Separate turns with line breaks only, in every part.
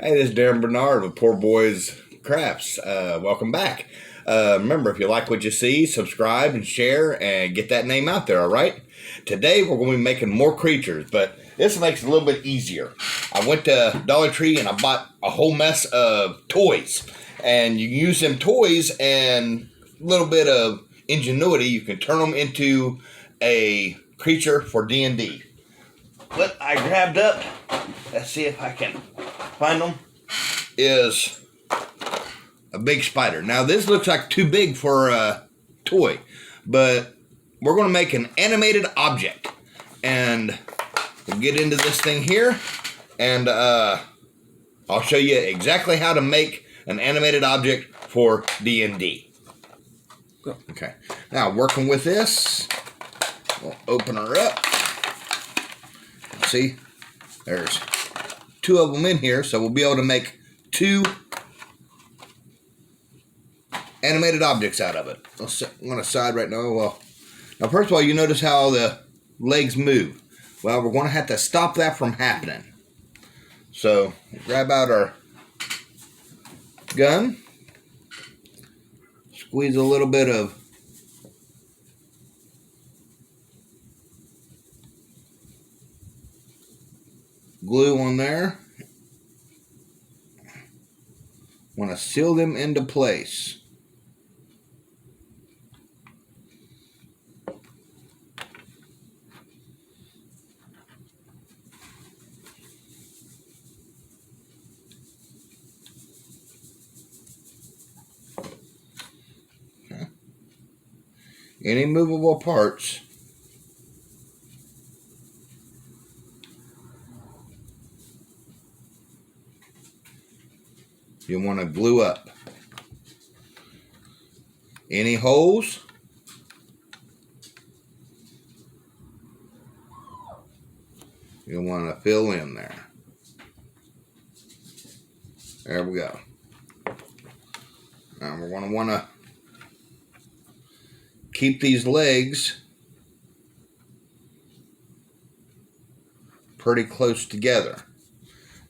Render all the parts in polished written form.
Hey, this is Darrin Bernard with Poor Boys Crafts. Welcome back. Remember, if you like what you see, subscribe and share and get that name out there, all right? Today, we're going to be making more creatures, but this makes it a little bit easier. I went to Dollar Tree and I bought a whole mess of toys. And you can use them toys and a little bit of ingenuity. You can turn them into a creature for D&D. What I grabbed up, let's see if I can find them, is a big spider. Now this looks like too big for a toy, but we're going to make an animated object, and we'll get into this thing here, and I'll show you exactly how to make an animated object for D&D. Okay, now working with this, we'll open her up. See, there's two of them in here, so we'll be able to make two animated objects out of it. I'll set one aside right now. Well, now first of all, you notice how the legs move. Well, we're going to have to stop that from happening. So, grab out our gun, squeeze a little bit of glue on there. Want to seal them into place. Okay. Any movable parts you want to glue up. Any holes, you want to fill in there. There we go. Now we're going to want to keep these legs pretty close together,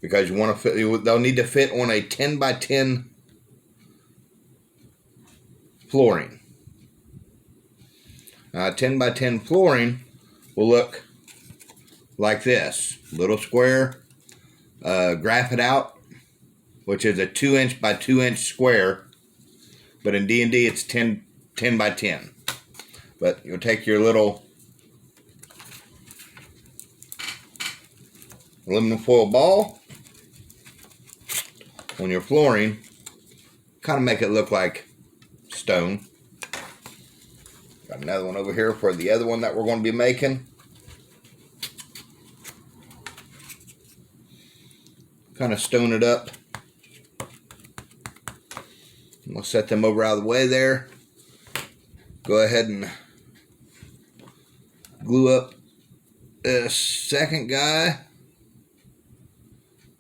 because you want to fit, they'll need to fit on a 10 by 10 flooring. 10 by 10 flooring will look like this. Little square, graph it out, which is a 2-inch by 2-inch square, but in D&D it's 10 by 10. But you'll take your little aluminum foil ball on your flooring, kind of make it look like stone. Got another one over here for the other one that we're going to be making. Kind of stone it up. We'll set them over out of the way there. Go ahead and glue up this second guy.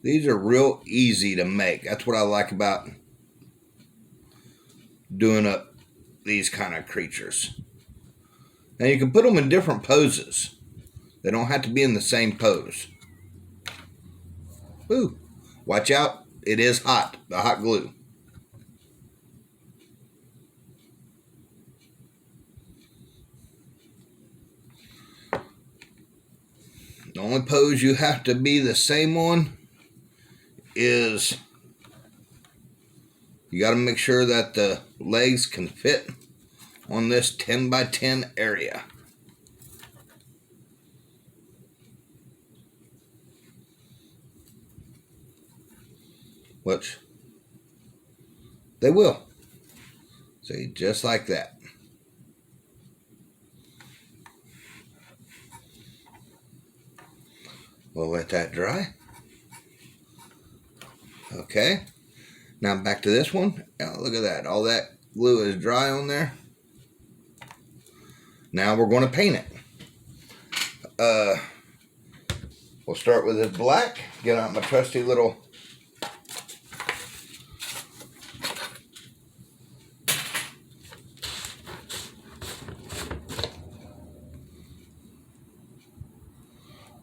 These are real easy to make. That's what I like about doing up these kind of creatures. Now you can put them in different poses. They don't have to be in the same pose. Ooh, watch out. It is hot, the hot glue. The only pose you have to be the same on is you got to make sure that the legs can fit on this 10 by 10 area. Which they will. See, just like that. We'll let that dry. Okay, now back to this one. Oh, look at that. All that glue is dry on there. Now we're going to paint it. We'll start with this black. Get out my trusty little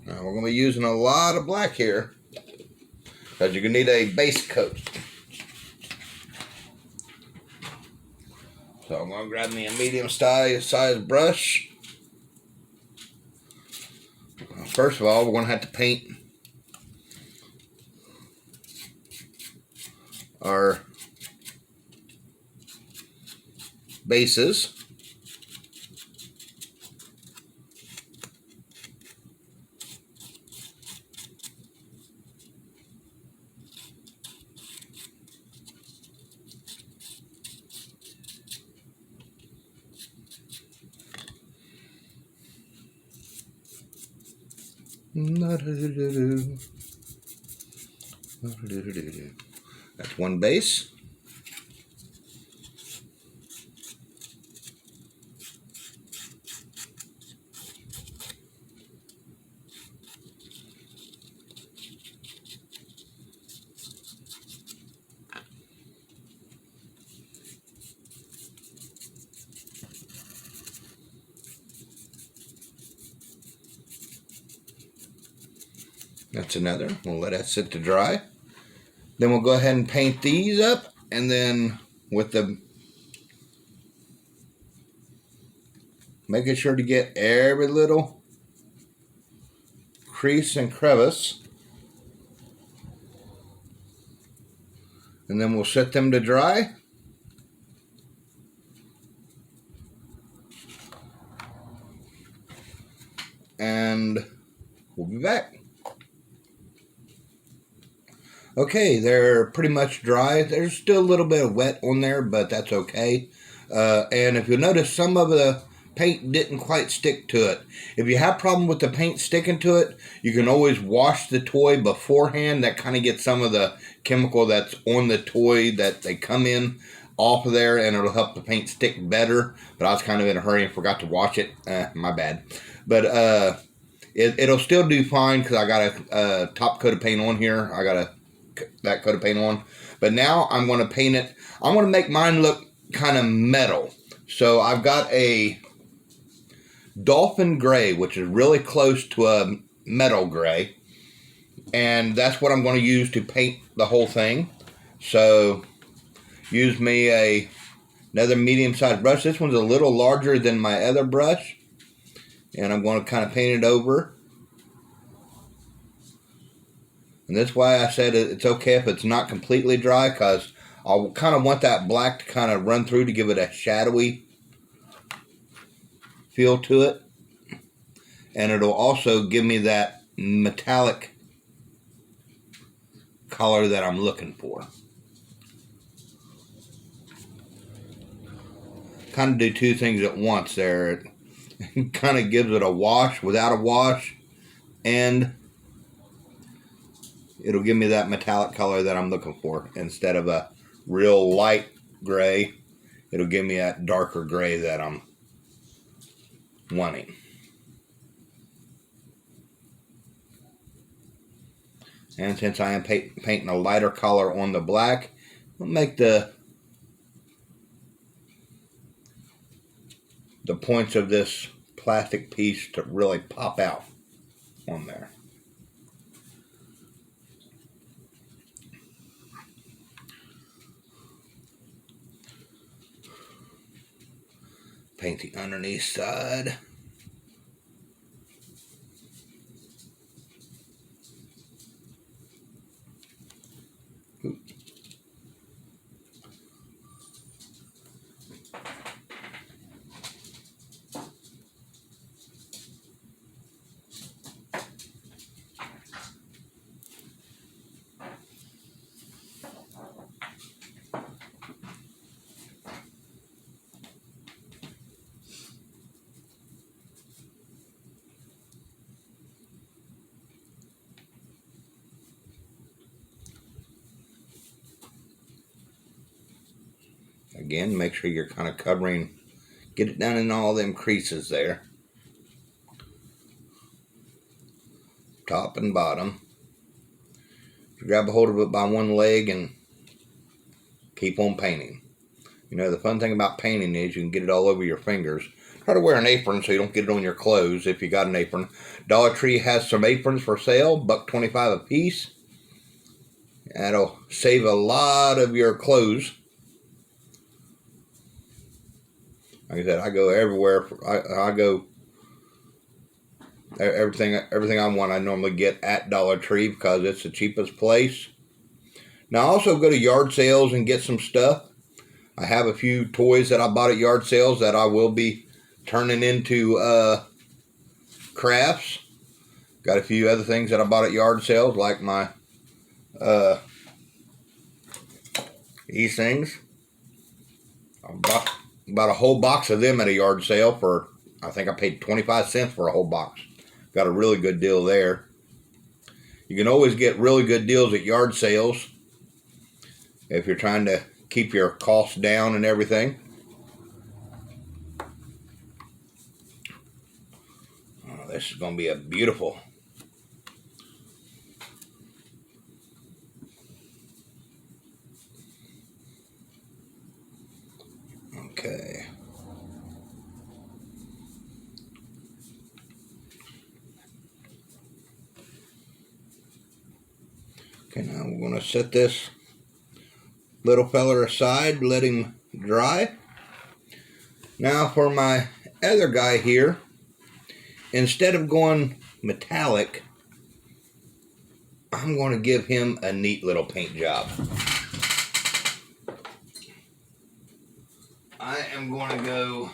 now we're going to be using a lot of black here. because you're going to need a base coat. So I'm going to grab me a medium size brush. First of all, we're going to have to paint our bases. That's one base. That's another. We'll let that sit to dry. Then we'll go ahead and paint these up, and then with the making sure to get every little crease and crevice, and then we'll set them to dry. And we'll be back. Okay, they're pretty much dry. There's still a little bit of wet on there, but that's okay. And if you'll notice, some of the paint didn't quite stick to it. If you have a problem with the paint sticking to it, you can always wash the toy beforehand. That kind of gets some of the chemical that's on the toy that they come in off of there, and it'll help the paint stick better. But I was kind of in a hurry and forgot to wash it. My bad. But it'll still do fine because I got a top coat of paint on here. I got that coat of paint on. But now I'm going to paint it. I'm going to make mine look kind of metal. So I've got a dolphin gray, which is really close to a metal gray. And that's what I'm going to use to paint the whole thing. So use me another medium-sized brush. This one's a little larger than my other brush. And I'm going to kind of paint it over. And that's why I said it's okay if it's not completely dry, because I'll kind of want that black to kind of run through to give it a shadowy feel to it. And it'll also give me that metallic color that I'm looking for. Kind of do two things at once there. It kind of gives it a wash without a wash, and it'll give me that metallic color that I'm looking for. Instead of a real light gray, it'll give me that darker gray that I'm wanting. And since I am painting a lighter color on the black, I'll make the points of this plastic piece to really pop out on there. Paint the underneath side. Again, make sure you're kind of covering, get it down in all them creases there. Top and bottom. Grab a hold of it by one leg and keep on painting. You know, the fun thing about painting is you can get it all over your fingers. Try to wear an apron so you don't get it on your clothes if you got an apron. Dollar Tree has some aprons for sale, $1.25 a piece. That'll save a lot of your clothes. Like I said, I go everywhere. I go everything I want. I normally get at Dollar Tree because it's the cheapest place. Now I also go to yard sales and get some stuff. I have a few toys that I bought at yard sales that I will be turning into crafts. Got a few other things that I bought at yard sales, like my these things. I bought a whole box of them at a yard sale for, I think I paid 25 cents for a whole box. Got a really good deal there. You can always get really good deals at yard sales if you're trying to keep your costs down and everything. Oh, this is going to be a beautiful. Okay. Okay, now we're going to set this little feller aside, let him dry. Now for my other guy here, instead of going metallic, I'm going to give him a neat little paint job. I am going to go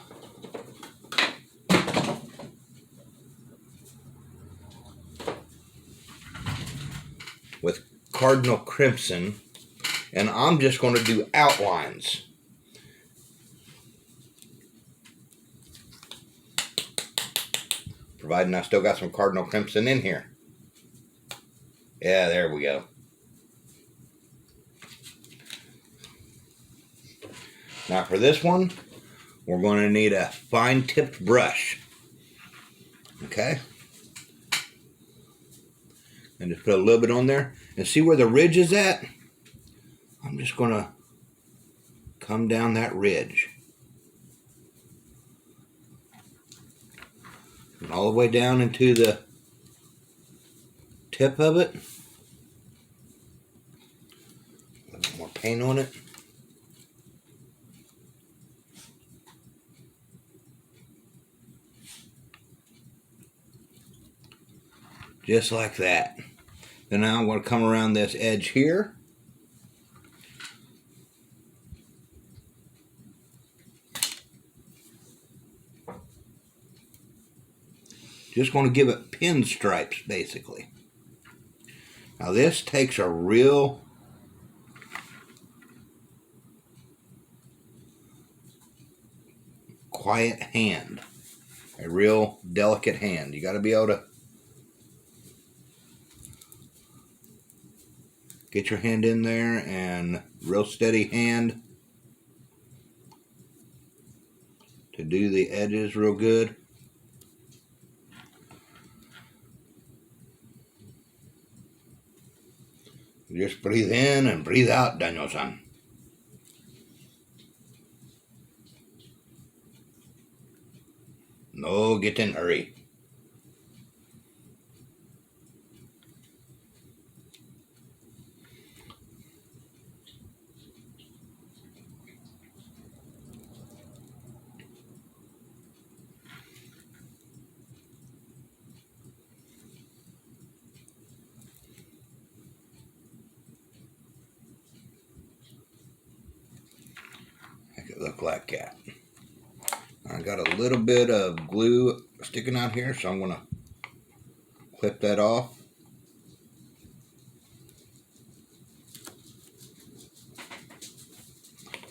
with Cardinal Crimson, and I'm just going to do outlines. Providing I still got some Cardinal Crimson in here. Yeah, there we go. Now for this one, we're going to need a fine-tipped brush. Okay? And just put a little bit on there. And see where the ridge is at? I'm just going to come down that ridge. And all the way down into the tip of it. A little bit more paint on it. Just like that. Then now I'm going to come around this edge here. Just going to give it pinstripes, basically. Now this takes a real quiet hand. A real delicate hand. You got to be able to get your hand in there, and real steady hand to do the edges real good. Just breathe in and breathe out, Daniel-san. No get in hurry. Make it look like that. I got a little bit of glue sticking out here, so I'm going to clip that off.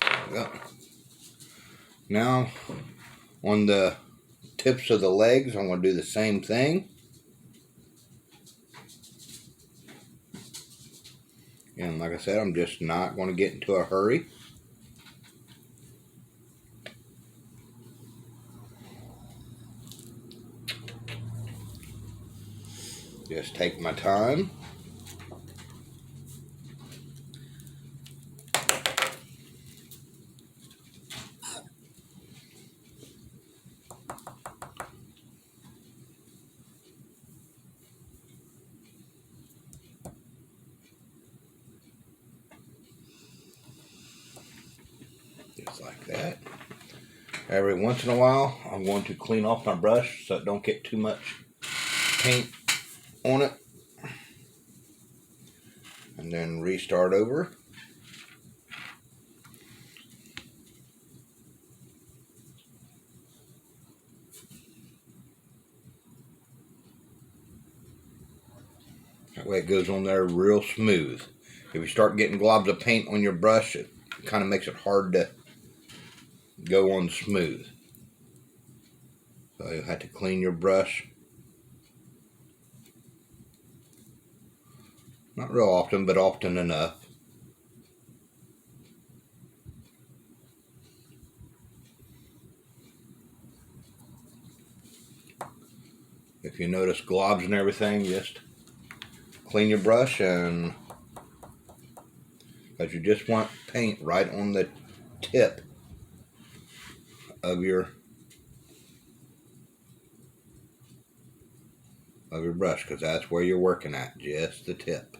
There we go. Now, on the tips of the legs, I'm going to do the same thing. And like I said, I'm just not going to get into a hurry. Just take my time. Just like that. Every once in a while, I'm going to clean off my brush so it don't get too much paint on it. And then restart over. That way it goes on there real smooth. If you start getting globs of paint on your brush, it kind of makes it hard to go on smooth. So you have to clean your brush. Not real often, but often enough. If you notice globs and everything, just clean your brush, and because you just want paint right on the tip of your brush, because that's where you're working at, just the tip.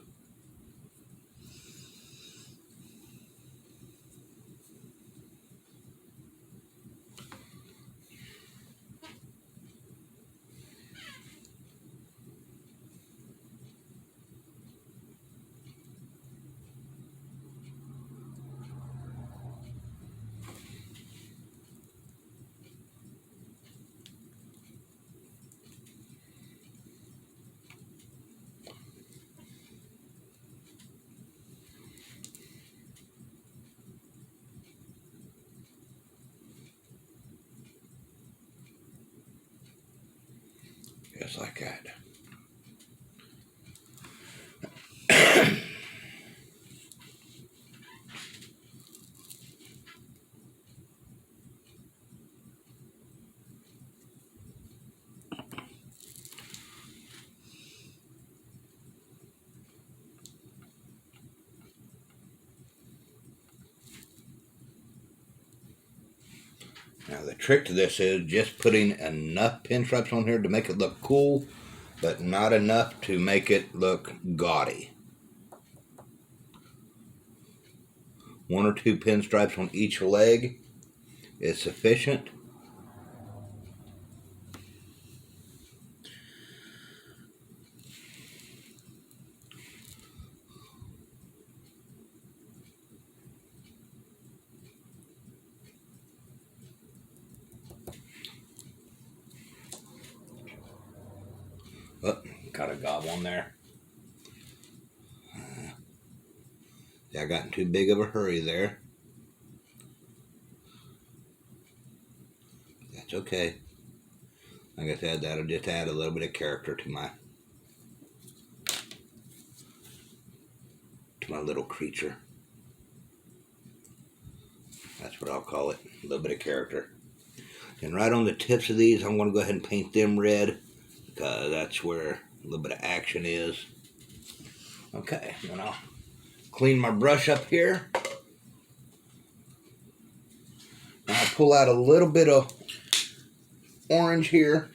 Just like that. Now the trick to this is just putting enough pinstripes on here to make it look cool, but not enough to make it look gaudy. 1 or 2 pinstripes on each leg is sufficient. Oh, got a gob on there. I got in too big of a hurry there. That's okay. Like I said, that'll just add a little bit of character to my little creature. That's what I'll call it, a little bit of character. And right on the tips of these, I'm going to go ahead and paint them red, because that's where a little bit of action is. Okay, then I'll clean my brush up here. I'll pull out a little bit of orange here,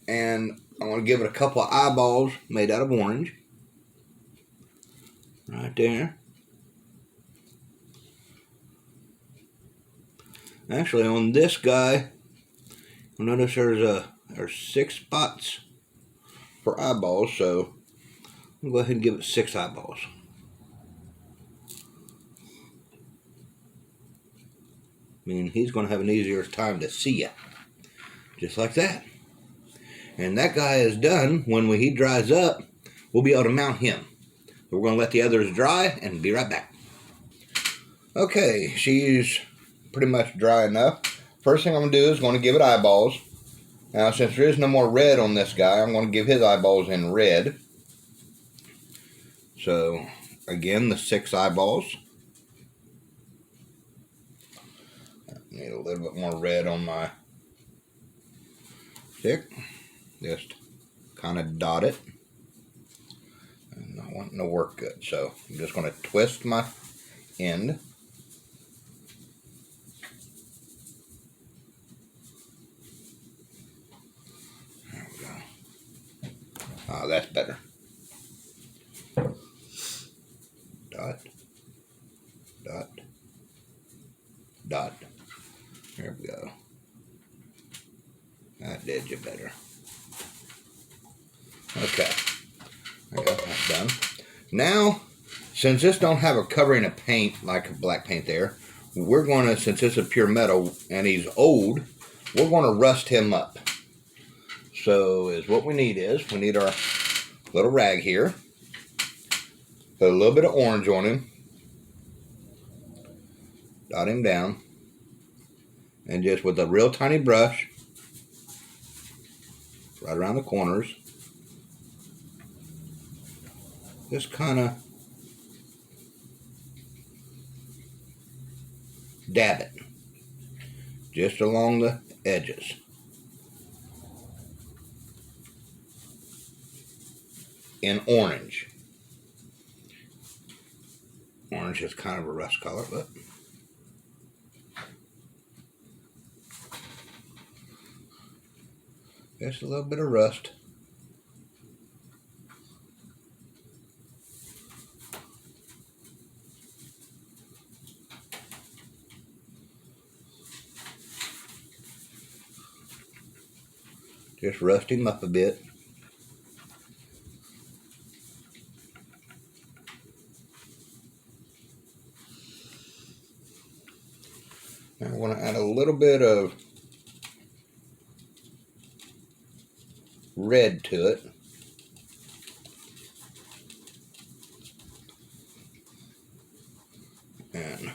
and I want to give it a couple of eyeballs made out of orange. Right there. Actually, on this guy, you'll notice there's 6 spots for eyeballs, so I'll go ahead and give it 6 eyeballs. I mean, he's going to have an easier time to see you. Just like that. And that guy is done. When he dries up, we'll be able to mount him. We're going to let the others dry and be right back. Okay, she's pretty much dry enough. First thing I'm going to do is going to give it eyeballs. Now, since there is no more red on this guy, I'm going to give his eyeballs in red. So, again, the 6 eyeballs. Need a little bit more red on my stick. Just kind of dot it. And I want it to work good. So, I'm just going to twist my end. That's better. Dot, dot, There we go. That did you better. Okay, I got that done. Now, since this don't have a covering of paint like black paint there, we're going to, since this is pure metal and he's old, we're going to rust him up. So what we need our little rag here, put a little bit of orange on him, dot him down, and just with a real tiny brush, right around the corners, just kind of dab it, just along the edges. In orange. Orange is kind of a rust color, but just a little bit of rust. Just rust him up a bit. Now I want to add a little bit of red to it. And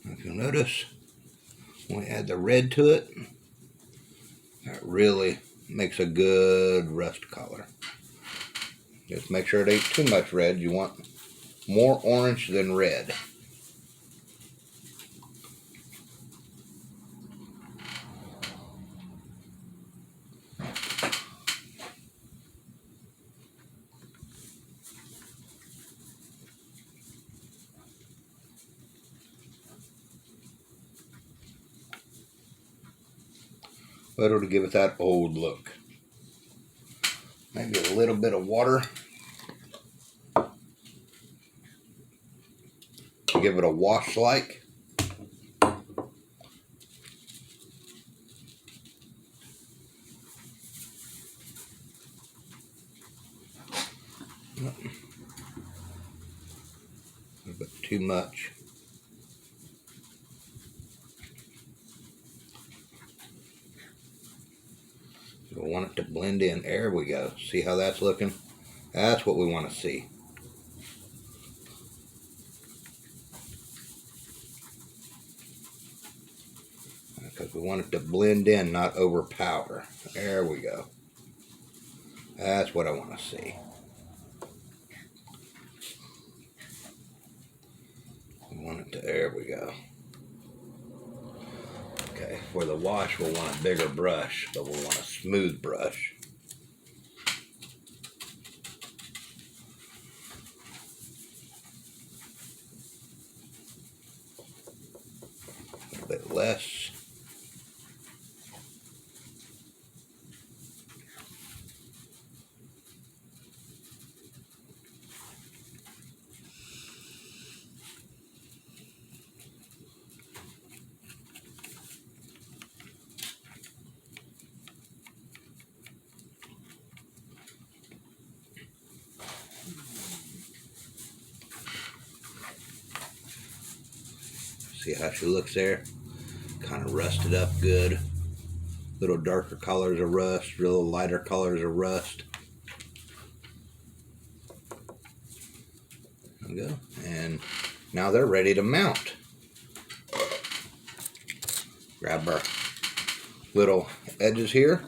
if you'll notice, when we add the red to it, that really makes a good rust color. Just make sure it ain't too much red. You want more orange than red. But it'll give it that old look. Maybe a little bit of water. Give it a wash like. A little bit too much. We want it to blend in. There we go. See how that's looking? That's what we want to see. Because we want it to blend in, not overpower. There we go. That's what I want to see. We want it to, there we go. Okay, for the wash we'll want a bigger brush, but we'll want a smooth brush. A little bit less. See how she looks there? Kind of rusted up good. Little darker colors of rust, real lighter colors of rust. There we go. And now they're ready to mount. Grab our little edges here.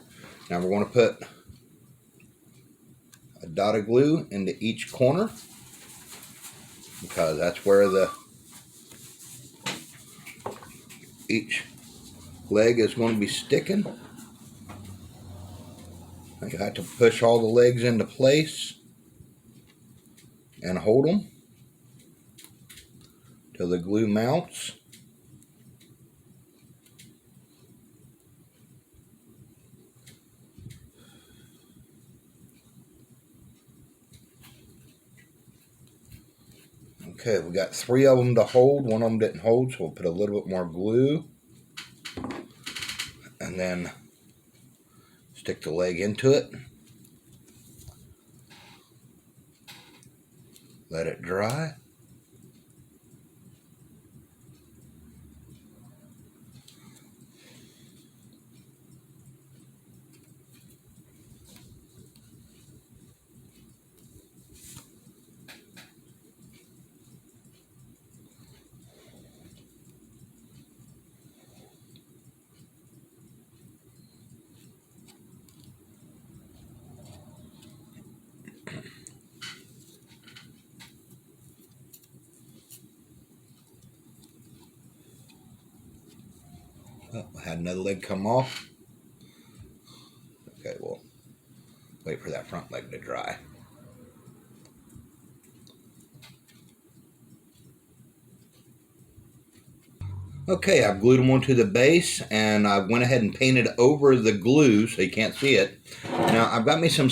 Now we're going to put a dot of glue into each corner, because that's where each leg is going to be sticking. You have to push all the legs into place and hold them till the glue mounts. Okay, we got 3 of them to hold. One of them didn't hold, so we'll put a little bit more glue. And then stick the leg into it. Let it dry. Oh, I had another leg come off. Okay, we'll wait for that front leg to dry. Okay, I've glued them onto the base, and I went ahead and painted over the glue so you can't see it. Now, I've got me some